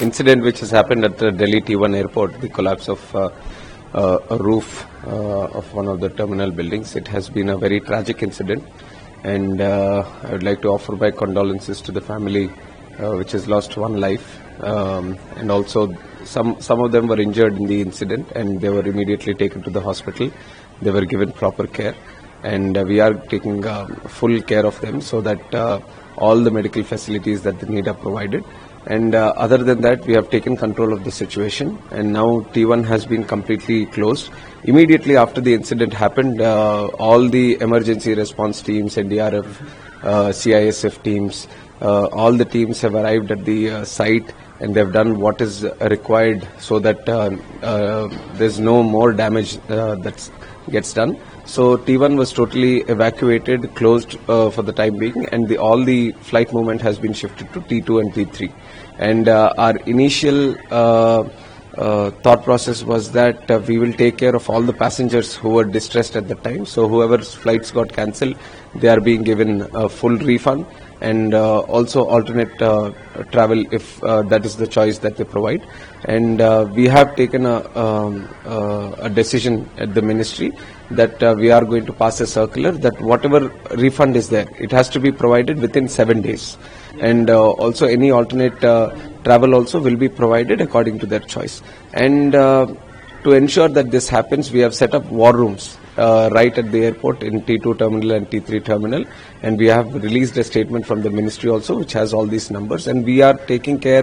incident which has happened at the Delhi T1 airport, the collapse of a roof of one of the terminal buildings. It has been a very tragic incident, and I would like to offer my condolences to the family which has lost one life, and also some of them were injured in the incident, and they were immediately taken to the hospital. They were given proper care, and we are taking full care of them so that all the medical facilities that they need are provided. And other than that, we have taken control of the situation, and now T1 has been completely closed. Immediately after the incident happened, all the emergency response teams, NDRF, CISF teams, all the teams have arrived at the site, and they have done what is required so that there's no more damage that gets done. So T1 was totally evacuated, closed for the time being, and all the flight movement has been shifted to T2 and T3. And our initial thought process was that we will take care of all the passengers who were distressed at the time. So whoever's flights got cancelled, they are being given a full refund, and also alternate travel if that is the choice that they provide. And we have taken a decision at the ministry that we are going to pass a circular that whatever refund is there, it has to be provided within 7 days. And also any alternate travel also will be provided according to their choice. And to ensure that this happens, we have set up war rooms right at the airport in T2 terminal and T3 terminal, and we have released a statement from the ministry also which has all these numbers, and we are taking care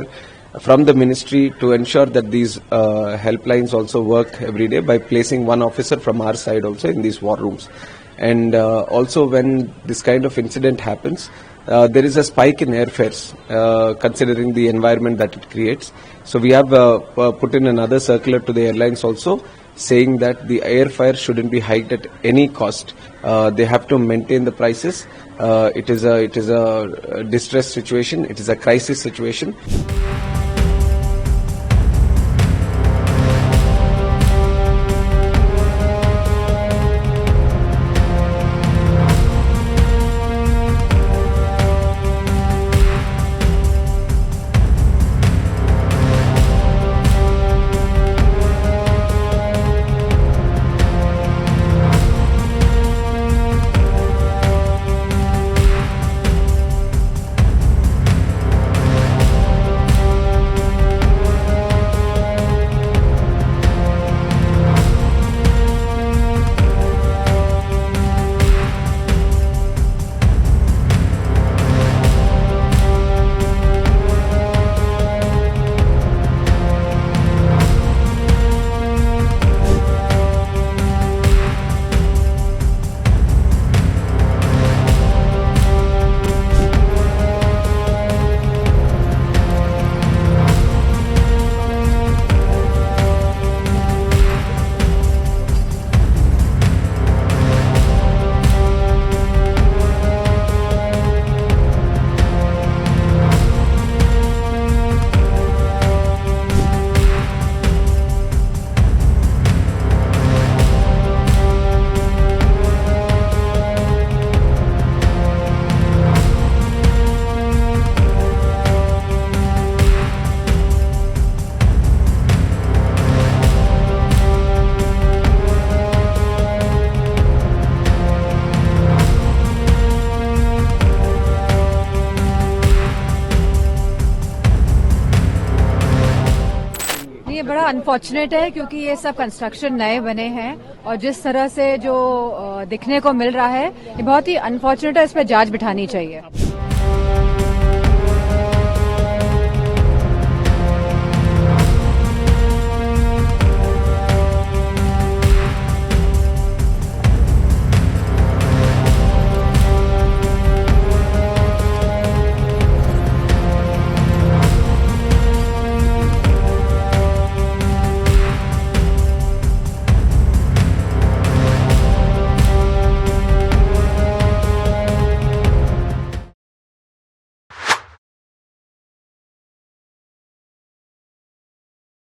from the ministry to ensure that these helplines also work every day by placing one officer from our side also in these war rooms. And also when this kind of incident happens, there is a spike in airfares considering the environment that it creates. So we have put in another circular to the airlines also, saying that the airfare shouldn't be hiked at any cost. They have to maintain the prices. It is a distress situation. It is a crisis situation. ये बड़ा unfortunate है क्योंकि ये सब construction नए बने हैं और जिस तरह से जो दिखने को मिल रहा है ये बहुत ही अनफॉर्चुनेट है। इस पर जांच बिठानी चाहिए।